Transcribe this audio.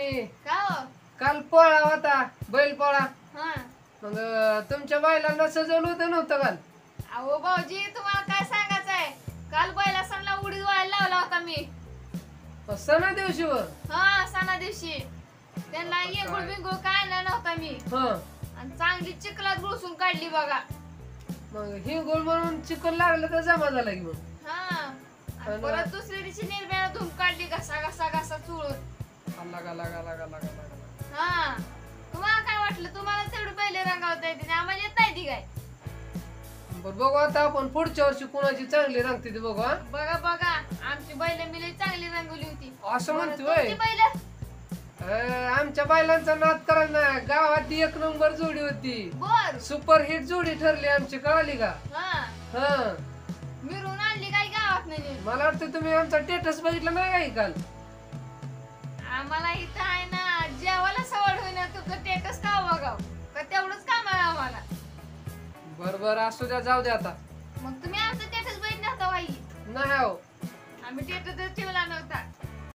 वहिनी का हो? काल पोळा होता बैल पोळा हा. मग तुमच्या बैलांना सजवलं होतं नव्हतं काल? अहो भाऊजी तुम्हाला काय सांगायचंय, काल बैला सणला उडीद वाळायला लावला होता मी. सणा दिवशी वर हा सणा दिवशी त्यांना येगुळ बिंगुळ काय आणला नव्हता मी. आणि चांगली चिखलात गुळसून काढली बघा. मग हिंगोळ म्हणून चिकन लागलं तर जमा झाला की मग. हा आणि परत दुसऱ्या दिवशी निर्म्याला धुम काढली घसा घसा घसा चुळून. हा तुम्हाला काय वाटलं, तुम्हाला तेवढी पहिले रंगावता येते आम्हाला येत नाही ती काय? बरं बघू आता आपण पुढच्या वर्षी कुणाची चांगली रंगते ते बघू. बघा बघा आमची बैल मिली चांगली रंगवली होती. असं म्हणते तुमची वय बैल आमच्या बैलांचा नाद करायला ना, गावात एक नंबर जोडी होती, बर सुपर हिट जोडी ठरली आमची, कळाली का? हा हा मिरून आणली काय गावात नाही. मला वाटतं तुम्ही आमचा स्टेटस बघितला नाही काही काल? आम्हाला इथं आहे ना जेवायला सवड होईना तुमचं टेटस का बघाव का तेवढंच काम आहे आम्हाला. बर असू द्या, जाऊ द्या आता. मग तुम्ही आमचं टेटस बघितलं नव्हता बाई? नाही हो. आम्ही टेटस ठेवला नव्हता.